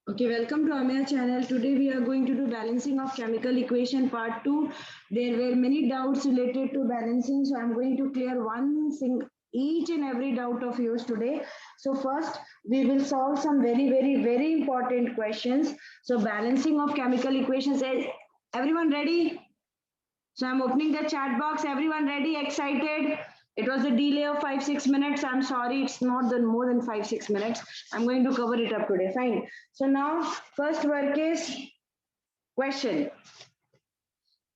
Okay, welcome to Amaya channel. Today we are going to do balancing of chemical equation part 2. There were many doubts related to balancing, so I'm going to clear each and every doubt of yours today. So first we will solve some very important questions. So balancing of chemical equations. Everyone ready? So I'm opening the chat box. Everyone ready? Excited? It was a delay of 5-6 minutes. I'm sorry, it's not more than 5-6 minutes. I'm going to cover it up today. Fine. So now, first work is question.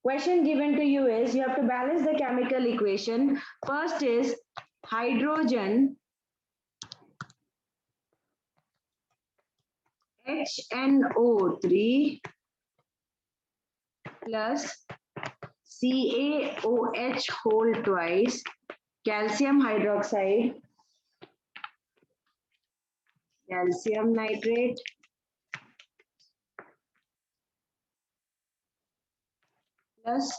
Question given to you is you have to balance the chemical equation. First is hydrogen HNO3 plus CaOH whole twice calcium hydroxide, calcium nitrate plus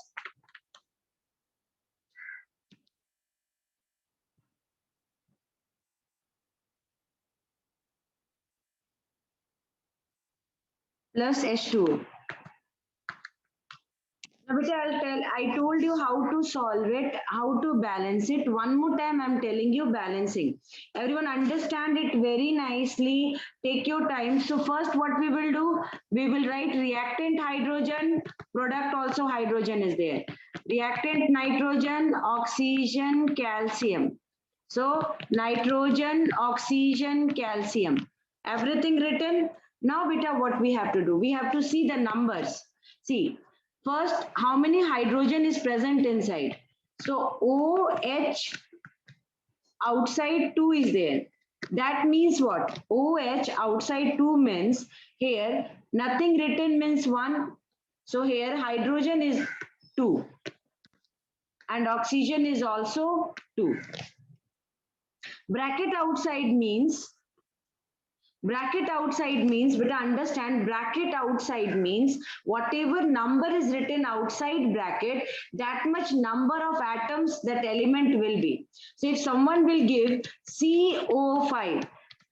H2O. Now, I told you how to solve it, how to balance it. One more time, I'm telling you balancing. Everyone understand it very nicely. Take your time. So first what we will do, we will write reactant hydrogen, product also hydrogen is there. Reactant nitrogen, oxygen, calcium. So nitrogen, oxygen, calcium. Everything written. Now, beta, what we have to do? We have to see the numbers. See, first, how many hydrogen is present inside? So OH outside 2 is there. That means what? OH outside 2 means here nothing written means 1. So here hydrogen is 2 and oxygen is also 2. Bracket outside means, but understand bracket outside means whatever number is written outside bracket, that much number of atoms that element will be. So if someone will give CO5,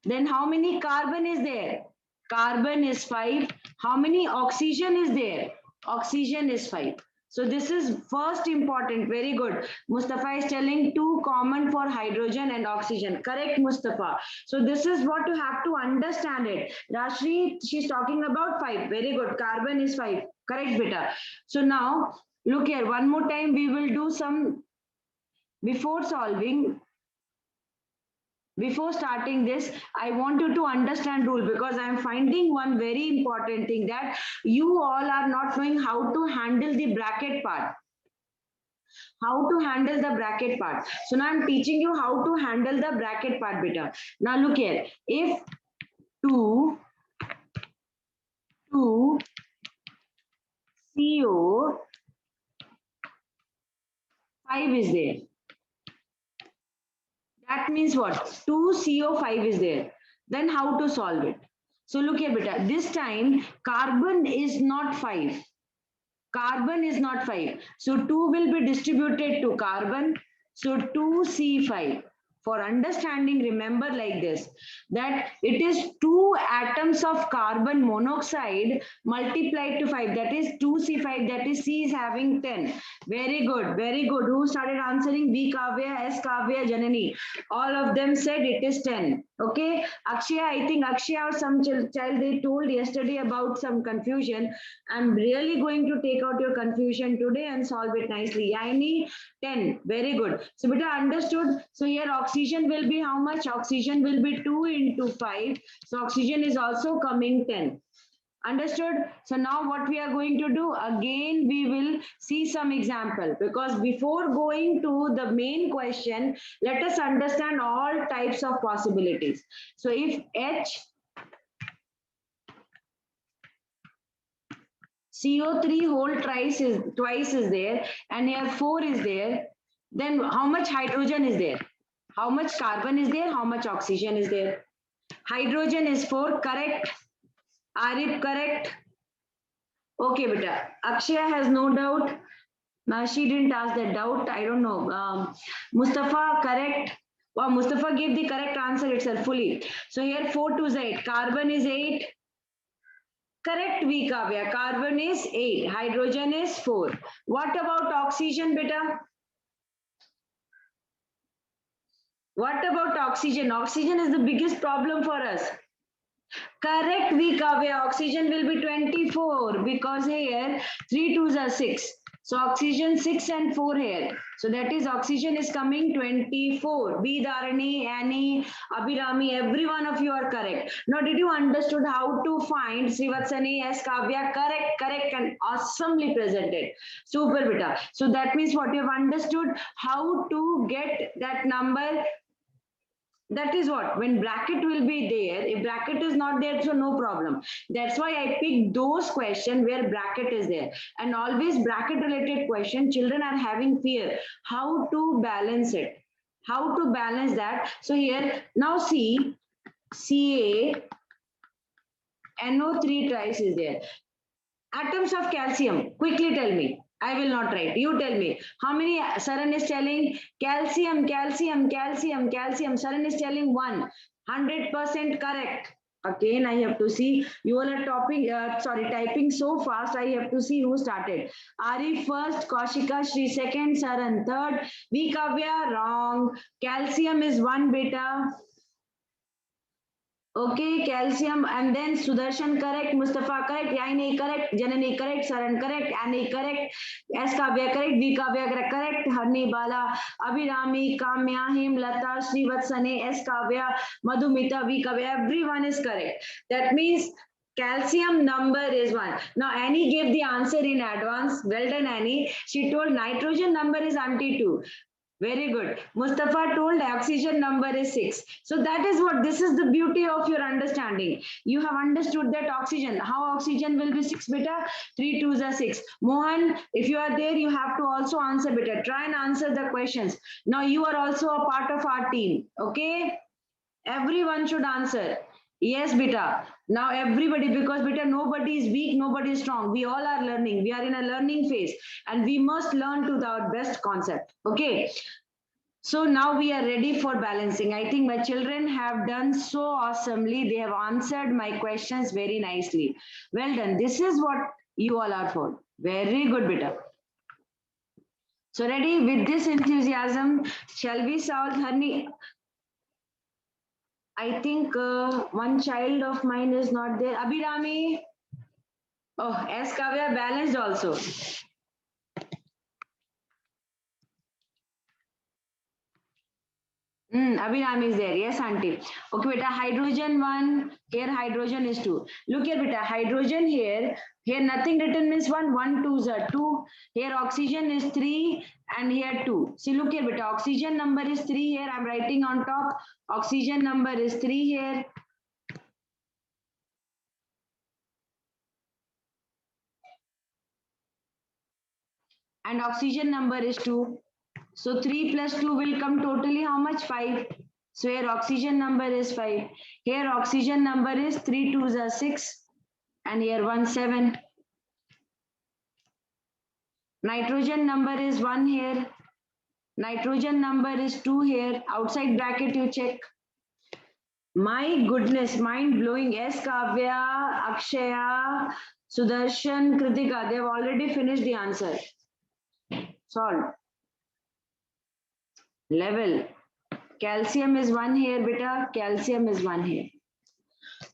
then how many carbon is there? Carbon is 5. How many oxygen is there? Oxygen is 5. So this is first important. Very good. Mustafa is telling 2 common for hydrogen and oxygen. Correct, Mustafa. So this is what you have to understand it. Rashri, she's talking about 5. Very good. Carbon is 5. Correct, beta. So now, look here. One more time, we will do some, before solving, before starting this, I want you to understand rule, because I am finding one very important thing, that you all are not knowing how to handle the bracket part. How to handle the bracket part. So now I'm teaching you how to handle the bracket part, beta. Now look here. If 2 CO 5 is there, that means what? 2 CO5 is there. Then how to solve it? So look here, beta. This time carbon is not 5. Carbon is not 5. So 2 will be distributed to carbon. So 2C5. For understanding, remember like this, that it is 2 atoms of carbon monoxide multiplied to 5. That is 2C5. That is C is having 10. Very good. Very good. Who started answering? B Kavya, S Kavya, Janani. All of them said it is 10. Okay. Akshaya, I think Akshaya or some child they told yesterday about some confusion. I'm really going to take out your confusion today and solve it nicely. Yani 10. Very good. So beta understood. So here oxygen will be how much? Oxygen will be 2 into 5. So oxygen is also coming 10. Understood? So now what we are going to do, again we will see some example, because before going to the main question, let us understand all types of possibilities. So if CO3 whole twice is there, and here 4 is there, then how much hydrogen is there? How much carbon is there? How much oxygen is there? Hydrogen is 4, correct? Arif, correct? Okay, beta. Akshaya has no doubt. She didn't ask that doubt. I don't know. Mustafa, correct? Wow, Mustafa gave the correct answer itself fully. So here 4 to 8. Carbon is 8. Correct, V Kavya. Carbon is 8, hydrogen is 4. What about oxygen, beta? What about oxygen? Oxygen is the biggest problem for us. Correct, V Kavya. Oxygen will be 24 because here 3 twos are 6. So oxygen 6 and 4 here. So that is oxygen is coming 24. B Dharani, Annie, Abhirami, every one of you are correct. Now did you understood how to find Srivatsani? Yes, Kavya, correct and awesomely presented. Super beta. So that means what you have understood, how to get that number. That is what, when bracket will be there, if bracket is not there, so no problem. That's why I picked those questions where bracket is there. And always bracket related question, children are having fear. How to balance it? How to balance that? So here, now see, Ca, NO3 twice is there. Atoms of calcium, quickly tell me. I will not write. You tell me. How many Saran is telling? Calcium. Saran is telling 1. 100% correct. Again, I have to see. You all are typing so fast. I have to see who started. Arif first, Kaushika Shri second, Saran third. V Kavya, wrong. Calcium is 1 beta. Okay, calcium, and then Sudarshan correct, Mustafa correct, Yaini correct, Janani correct, Saran correct, Annie correct, S Kavya correct, V Kavya correct, Harni Bala, Abhirami, Kamya, Him, Lata, Srivatsane, S Kavya, Madhumita, V Kavya, everyone is correct. That means calcium number is 1. Now Annie gave the answer in advance. Well done, Annie. She told nitrogen number is anti 2. Very good. Mustafa told oxygen number is 6. So that is what, this is the beauty of your understanding. You have understood that oxygen, how oxygen will be 6 beta, 3 twos are 6. Mohan, if you are there, you have to also answer beta. Try and answer the questions. Now you are also a part of our team. Okay? Everyone should answer. Yes, beta. Now everybody, because beta, nobody is weak, nobody is strong. We all are learning. We are in a learning phase and we must learn to our best concept. Okay. So now we are ready for balancing. I think my children have done so awesomely. They have answered my questions very nicely. Well done. This is what you all are for. Very good, beta. So ready with this enthusiasm, shall we solve Harni? I think one child of mine is not there. Abhirami. Oh, S Kavya balanced also. Abhirami is there. Yes, auntie. Okay, beta, hydrogen 1. Here hydrogen is 2. Look here, beta, hydrogen here. Here nothing written means 1. 1, 2 are 2. Here oxygen is 3 and here 2. See, look here, beta, oxygen number is 3 here. I'm writing on top. Oxygen number is 3 here. And oxygen number is 2. So 3 plus 2 will come totally how much? 5. So here oxygen number is 5. Here oxygen number is 3 twos are 6. And here 1 7. Nitrogen number is 1 here. Nitrogen number is 2 here. Outside bracket you check. My goodness, mind blowing. Yes, Kavya, Akshaya, Sudarshan, Kritika, they have already finished the answer. Solved. Level. Calcium is 1 here, beta. Calcium is 1 here.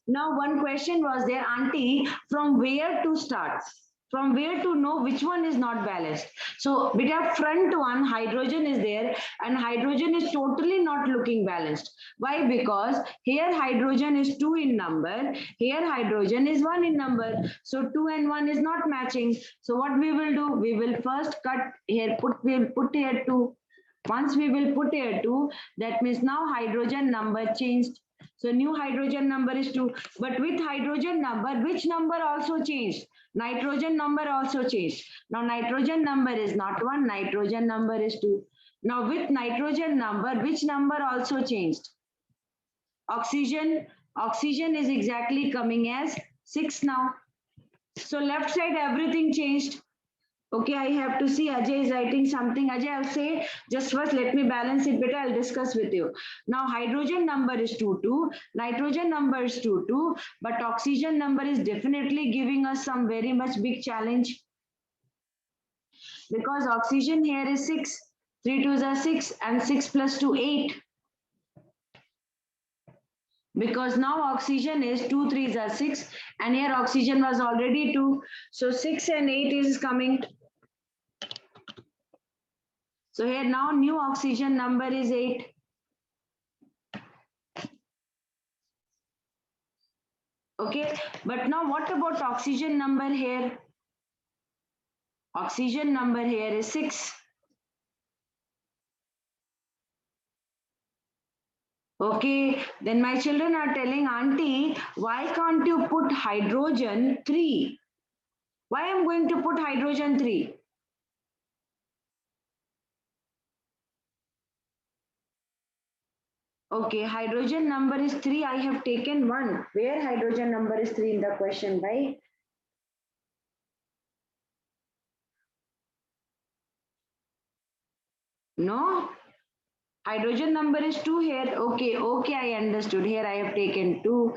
Now, one question was there, auntie, from where to start? From where to know which one is not balanced? So, beta, front one, hydrogen is there and hydrogen is totally not looking balanced. Why? Because here hydrogen is 2 in number, here hydrogen is 1 in number. So, 2 and 1 is not matching. So, what we will do? We will first cut here, we'll put here 2. Once we will put here 2, that means now hydrogen number changed. So new hydrogen number is 2. But with hydrogen number, which number also changed? Nitrogen number also changed. Now nitrogen number is not 1, nitrogen number is 2. Now with nitrogen number, which number also changed? Oxygen. Oxygen is exactly coming as 6 now. So left side everything changed. Okay, I have to see Ajay is writing something. Ajay, I'll say just first let me balance it better. I'll discuss with you. Now hydrogen number is 2, 2. Nitrogen number is 2, 2. But oxygen number is definitely giving us some very much big challenge. Because oxygen here is 6. 3 2s are 6 and 6 plus 2, 8. Because now oxygen is 2 3s are 6 and here oxygen was already 2. So 6 and 8 is coming. So here now new oxygen number is 8. Okay, but now what about oxygen number here? Oxygen number here is 6. Okay, then my children are telling auntie, why can't you put hydrogen 3? Why I'm going to put hydrogen 3? Okay, hydrogen number is 3. I have taken 1. Where hydrogen number is 3 in the question, right? No? Hydrogen number is 2 here. Okay, okay, I understood. Here I have taken 2.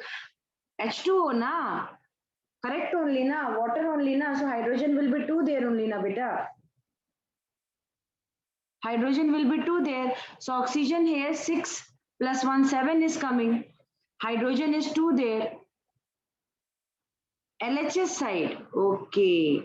H2O na? Correct only na? Water only na? So hydrogen will be 2 there only na beta. Hydrogen will be 2 there. So oxygen here 6 plus 1, 7 is coming. Hydrogen is 2 there. LHS side. Okay.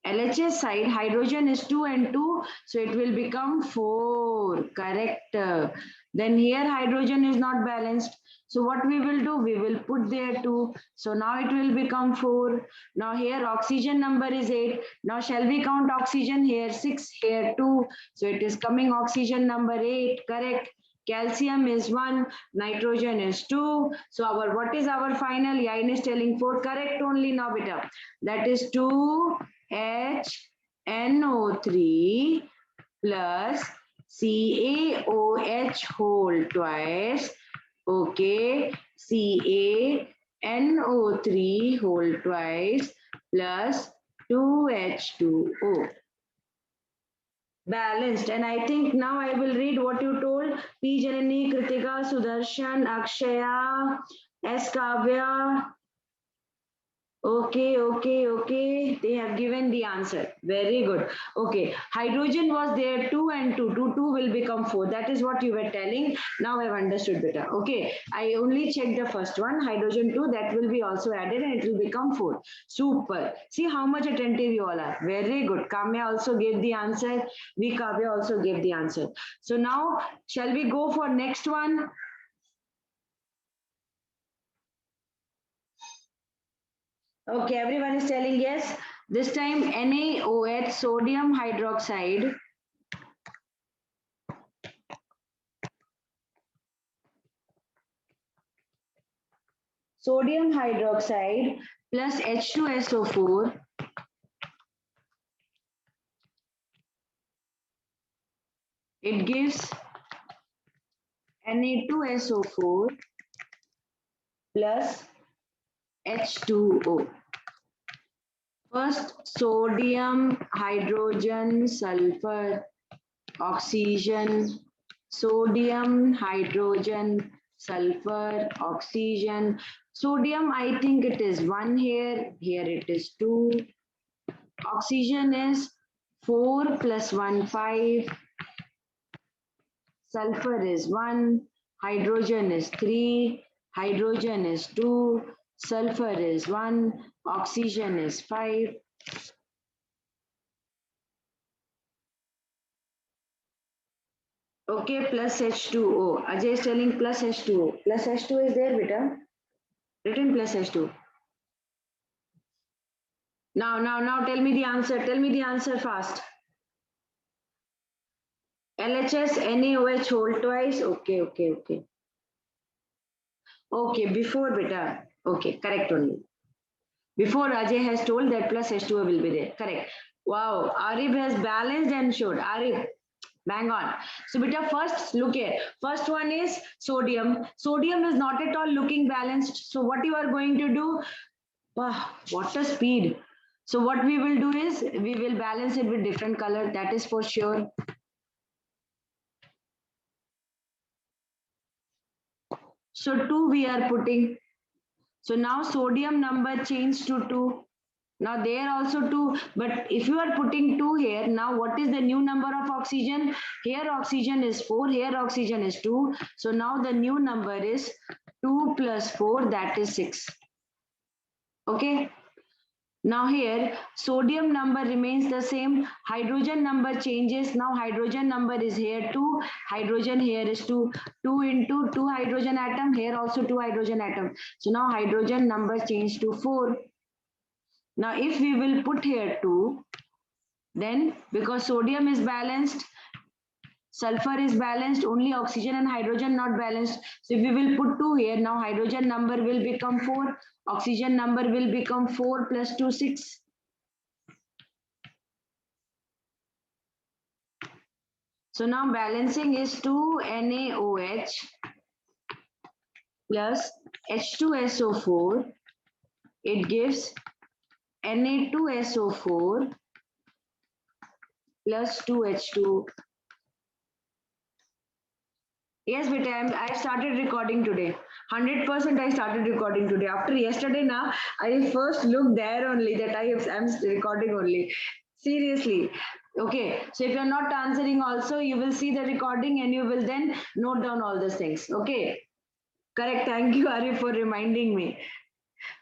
LHS side, hydrogen is 2 and 2. So it will become 4. Correct. Then here hydrogen is not balanced. So what we will do? We will put there 2. So now it will become 4. Now here oxygen number is 8. Now shall we count oxygen here? 6, here 2. So it is coming oxygen number 8. Correct. Calcium is 1, nitrogen is 2. So our what is our final? Yain is telling 4. Correct only now beta. That is 2HNO3 plus CaOH whole twice. Okay. CaNO3 whole twice plus 2H2O. Balanced. And I think now I will read what you told. P. Janani, Kritika, Sudarshan, Akshaya, S. Kavya. Okay, okay, okay. They have given the answer. Very good. Okay. Hydrogen was there 2 and 2. 2, 2 will become 4. That is what you were telling. Now I've understood better. Okay. I only checked the first one. Hydrogen 2, that will be also added and it will become 4. Super. See how much attentive you all are. Very good. Kamya also gave the answer. V. Kavya also gave the answer. So now, shall we go for next one? Okay, everyone is telling yes. This time NaOH, sodium hydroxide. Sodium hydroxide plus H2SO4. It gives Na2SO4 plus H2O. First, sodium, hydrogen, sulfur, oxygen, sodium, hydrogen, sulfur, oxygen. Sodium, I think it is 1 here. Here it is 2. Oxygen is 4 plus 1, 5. Sulfur is 1. Hydrogen is 3. Hydrogen is 2. Sulfur is 1. Oxygen is 5. Okay, plus H2O. Ajay is telling plus H2O. Plus H2O is there, beta. Written plus H2. Now tell me the answer. Tell me the answer fast. LHS, NaOH whole twice. Okay. Okay, before beta. Okay, correct only. Before Ajay has told that plus H2O will be there. Correct. Wow, Arif has balanced and showed. Arif, bang on. So beta, first look here. First one is sodium. Sodium is not at all looking balanced. So what you are going to do? Wow, what a speed. So what we will do is we will balance it with different color, that is for sure. So 2 we are putting. So now sodium number changed to 2. Now there also 2, but if you are putting 2 here, now what is the new number of oxygen? Here oxygen is 4, here oxygen is 2. So now the new number is 2 plus 4, that is 6. Okay. Now here sodium number remains the same, hydrogen number changes. Now hydrogen number is here 2, hydrogen here is 2, 2 into 2 hydrogen atom, here also 2 hydrogen atom. So now hydrogen number changed to 4. Now if we will put here 2, then because sodium is balanced, sulfur is balanced, only oxygen and hydrogen not balanced. So if we will put 2 here, now hydrogen number will become 4, oxygen number will become 4 plus 2, 6. So now balancing is 2NaOH plus H2SO4. It gives Na2SO4 plus 2H2. Yes, beta, I started recording today. 100% I started recording today. After yesterday, now I first looked there only that I'm recording only. Seriously. Okay. So if you're not answering also, you will see the recording and you will then note down all these things. Okay. Correct. Thank you, Ari, for reminding me.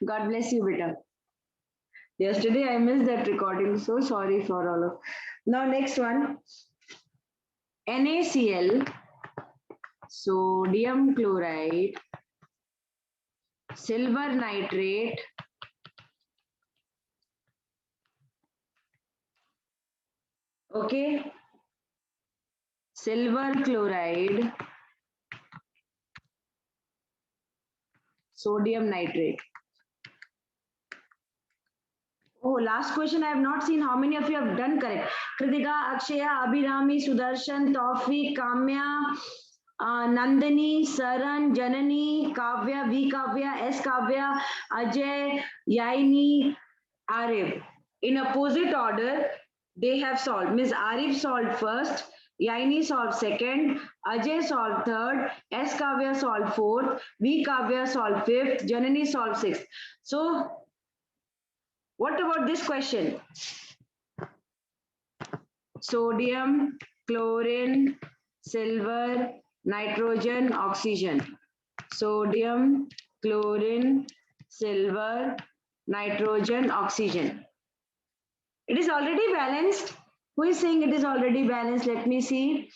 God bless you, beta. Yesterday I missed that recording. So sorry for all of. Now next one. NaCl, sodium chloride, silver nitrate, okay, silver chloride, sodium nitrate. Oh, last question I have not seen. How many of you have done correct? Kritika, Akshaya, Abhirami, Sudarshan, Tawfiq, Kamya, Nandini, Saran, Janani, Kavya, V Kavya, S Kavya, Ajay, Yaini, Arif. In opposite order, they have solved. Ms. Arif solved first, Yaini solved second, Ajay solved third, S Kavya solved fourth, V Kavya solved fifth, Janani solved sixth. So, what about this question? Sodium, chlorine, silver, nitrogen, oxygen. Sodium, chlorine, silver, nitrogen, oxygen. It is already balanced. Who is saying it is already balanced? Let me see.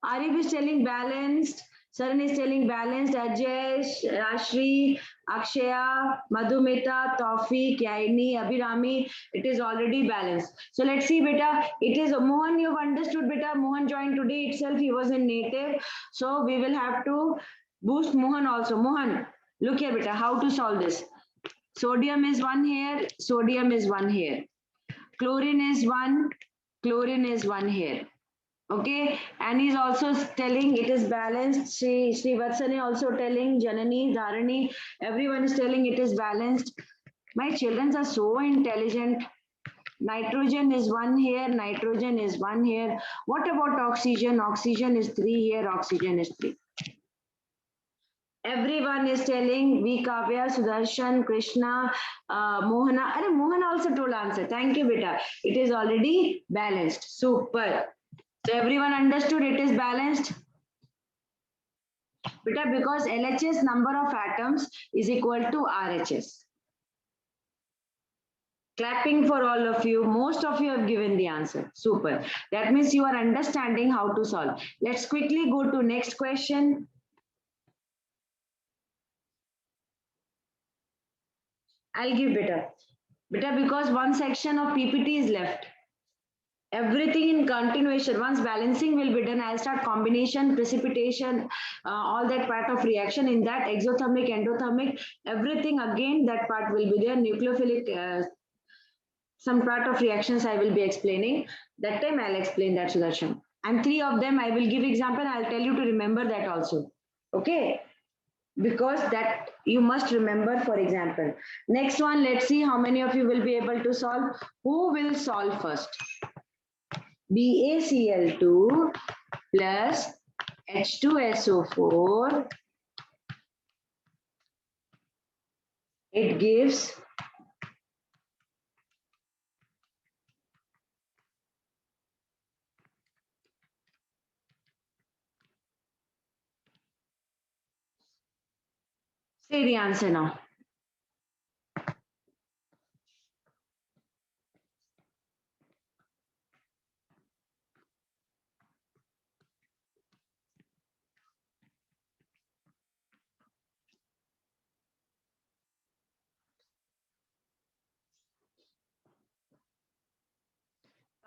Arif is telling balanced. Saran is telling balanced. Ajay, Ashri, Akshaya, Madhumita, Tawfiq, Yaini, Abhirami. It is already balanced. So let's see, beta. It is Mohan. You've understood, beta. Mohan joined today itself. He was in native. So we will have to boost Mohan also. Mohan, look here, beta. How to solve this? Sodium is 1 here. Sodium is 1 here. Chlorine is 1. Chlorine is 1 here. Okay, and he's also telling it is balanced. Sri Vatsani also telling, Janani, Dharani, everyone is telling it is balanced. My children are so intelligent. Nitrogen is 1 here, nitrogen is 1 here. What about oxygen? Oxygen is 3 here, oxygen is 3. Everyone is telling V Kavya, Sudarshan, Krishna, Mohana. Mohan also told answer. Thank you, beta. It is already balanced. Super. So everyone understood it is balanced? Beta, because LHS number of atoms is equal to RHS. Clapping for all of you. Most of you have given the answer. Super. That means you are understanding how to solve. Let's quickly go to next question. I'll give beta. Beta, because one section of PPT is left. Everything in continuation. Once balancing will be done, I'll start combination, precipitation, all that part of reaction in that exothermic, endothermic, everything again, that part will be there. Nucleophilic, some part of reactions I will be explaining. That time I'll explain that, Sudarshan. And 3 of them I will give example. I'll tell you to remember that also. Okay. because that you must remember. For example, next one, let's see how many of you will be able to solve. Who will solve first? BaCl2 plus H2SO4, it gives say the answer now.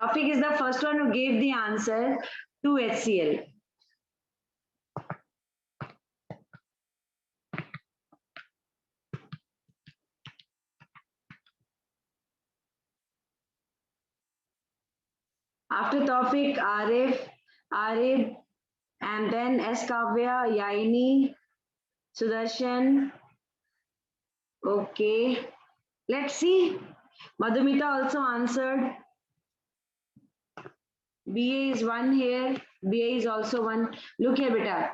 Tawfiq is the first one who gave the answer to HCl. After Tawfiq, Arif, and then S. Kavya, Yaini, Sudarshan. Okay. Let's see. Madhumita also answered. BA is 1 here. BA is also 1. Look here, beta.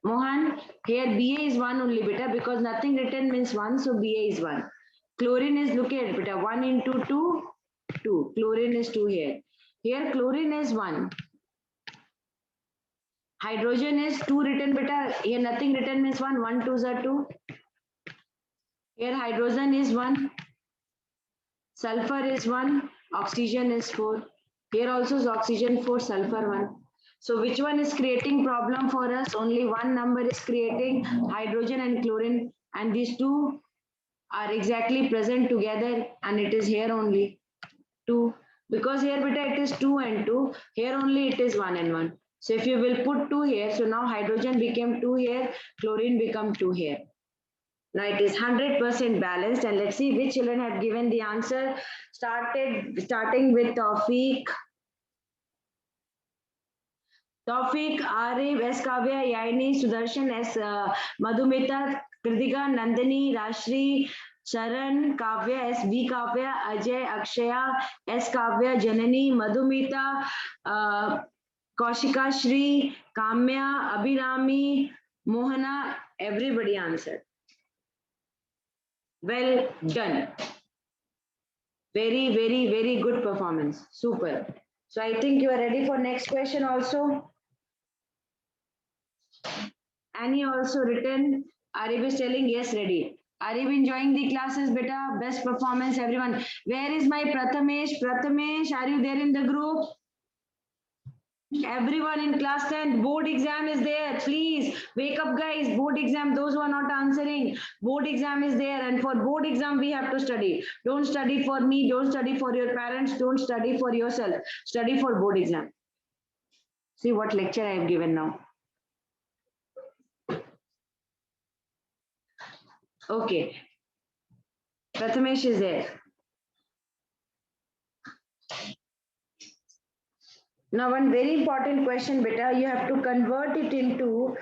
Mohan, here BA is 1 only, beta, because nothing written means 1, so BA is 1. Chlorine is, look here, beta, 1 into 2, 2. Chlorine is 2 here. Here chlorine is 1. Hydrogen is 2 written, beta. Here nothing written means 1. 1 2s are 2. Here hydrogen is 1. Sulfur is 1. Oxygen is 4. Here also is oxygen 4, sulfur 1. So which one is creating problem for us? Only one number is creating, hydrogen and chlorine, and these two are exactly present together, and it is here only 2. Because here beta it is 2 and 2, here only it is 1 and 1. So if you will put 2 here, so now hydrogen became 2 here, chlorine become 2 here. Now it is 100% balanced, and let's see which children have given the answer. Starting with Tawfiq. Tawfiq, Arif, S. Kavya, Yaini, Sudarshan, S. Madhumita, Kritika, Nandini, Rashri, Sharan, Kavya, S. B. Kavya, Ajay, Akshaya, S. Kavya, Janani, Madhumita, Kaushika Shri, Kamya, Abhirami, Mohana, everybody answered. Well done. Very, very, very good performance. Super. So I think you are ready for next question also. Annie also written. Arif is telling yes, ready. Arif enjoying the classes, beta. Best performance, everyone. Where is my Prathamesh? Prathamesh, are you there in the group? Everyone in class 10, board exam is there. Please wake up, guys. Board exam, those who are not answering, board exam is there. And for board exam, we have to study. Don't study for me. Don't study for your parents. Don't study for yourself. Study for board exam. See what lecture I have given now. Okay. Prathamesh is there. Now, one very important question, beta, you have to convert it into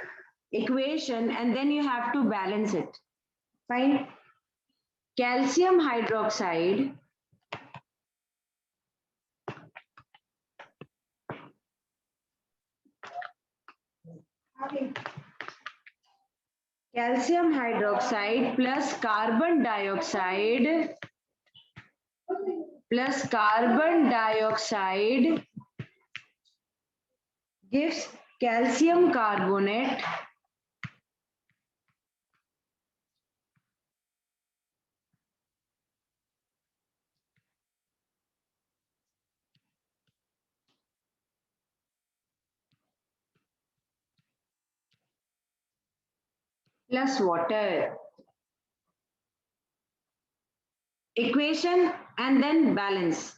equation and then you have to balance it. Fine. Calcium hydroxide plus carbon dioxide gives calcium carbonate plus water. Equation and then balance.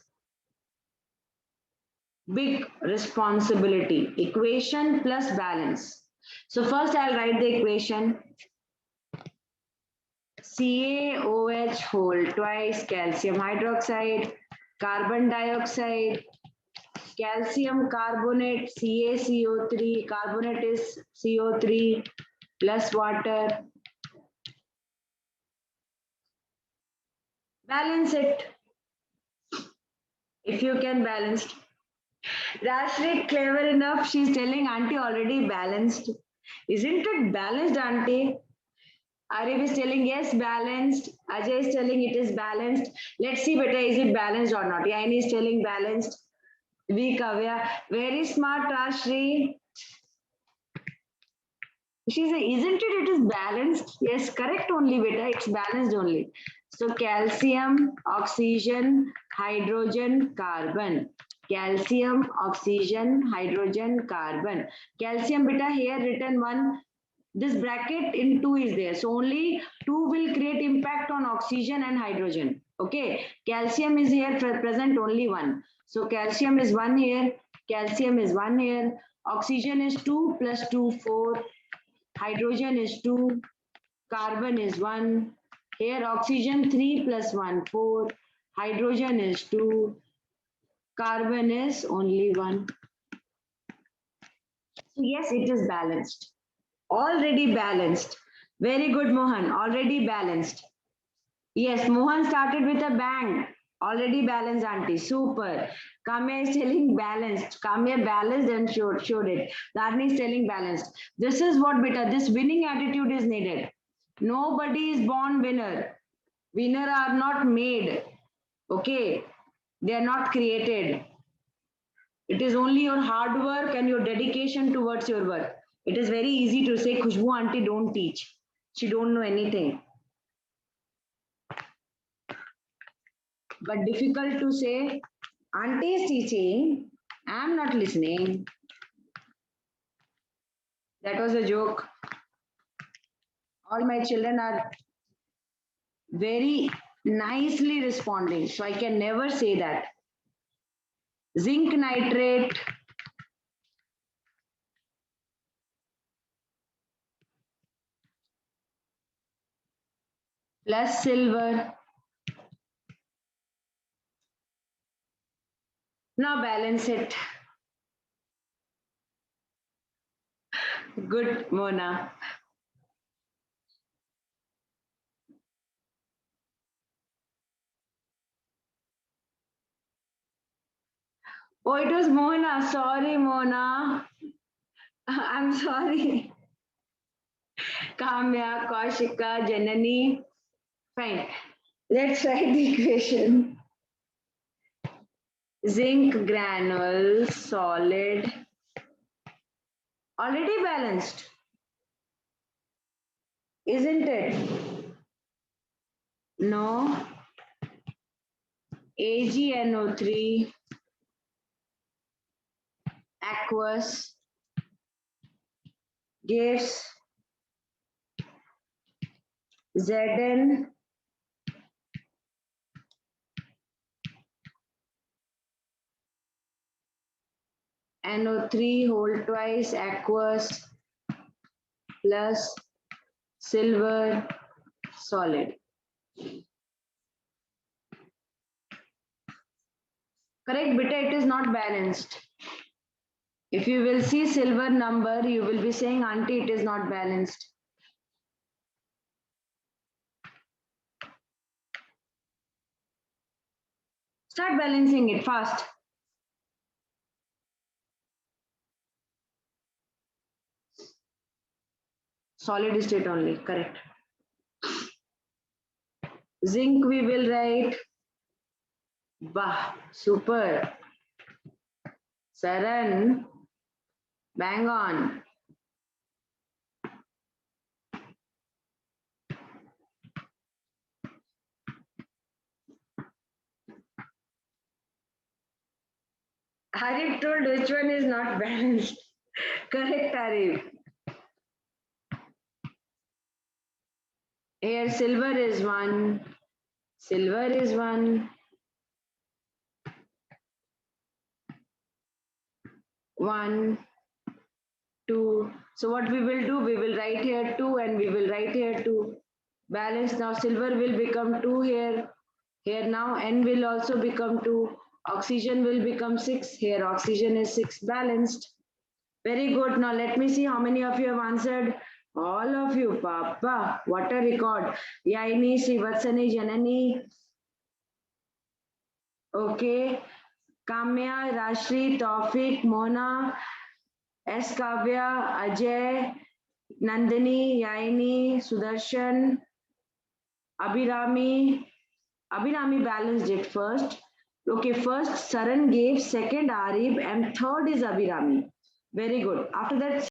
Big responsibility. Equation plus balance. So first I'll write the equation. CaOH whole twice calcium hydroxide, carbon dioxide, calcium carbonate, CaCO3, carbonate is CO3 plus water Balance it. If you can balance. Rashmi, clever enough, she's telling auntie already balanced. Isn't it balanced, auntie? Arif is telling yes, balanced. Ajay is telling it is balanced. Let's see, beta, is it balanced or not? Yaini is telling balanced. V Kavya, very smart, Rashri. She said, isn't it? It is balanced. Yes, correct only, beta. It's balanced only. So calcium, oxygen, hydrogen, carbon. Calcium, oxygen, hydrogen, carbon. Calcium, beta, here written one. This bracket in 2 is there. So only 2 will create impact on oxygen and hydrogen. Okay. Calcium is here present only 1. So calcium is 1 here. Calcium is 1 here. Oxygen is 2 plus 2, 4. Hydrogen is 2, carbon is 1. Here oxygen 3 plus 1, 4. Hydrogen is 2, carbon is only 1. So yes, it is balanced. Already balanced. Very good, Mohan. Already balanced. Yes, Mohan started with a bang. Already balanced, auntie. Super. Kamya is telling balanced. Kamya balanced and showed it. Dharni is telling balanced. This is what, beta. This winning attitude is needed. Nobody is born winner. Winner are not made. Okay. They are not created. It is only your hard work and your dedication towards your work. It is very easy to say, Khushbu auntie don't teach. She don't know anything. But difficult to say, auntie is teaching, I am not listening. That was a joke. All my children are very nicely responding, so I can never say that. Zinc nitrate, plus silver. Now balance it. Good, Mona. Oh, it was Mona. Sorry, Mona. I'm sorry. Kamya, Kaushika, Janani. Fine. Let's write the equation. Zinc granules, solid, already balanced, isn't it? No. AgNO3, aqueous, gives Zn NO3 whole twice aqueous plus silver solid. Correct, beta, it is not balanced. If you will see silver number, you will be saying, auntie, it is not balanced. Start balancing it fast. Solid state only, correct. Zinc we will write. Bah, super. Saran, bang on. Arif told which one is not balanced. Correct, Arif. Here, silver is 1. Silver is 1. 1, 2. So what we will do, we will write here 2 and we will write here 2. Balance now, silver will become 2 here. Here now, N will also become 2. Oxygen will become 6. Here, oxygen is 6 balanced. Very good. Now, let me see how many of you have answered. All of you, Papa. What a record. Yaini, Srivatsani, Janani, Okay. Kamya, Rashri, Taufik, Mona, S. Kavya, Ajay, Nandini, Yaini, Sudarshan, Abhirami. Abhirami balanced it first. Okay, first Saran gave, second Arif, and third is Abhirami. Very good. After that,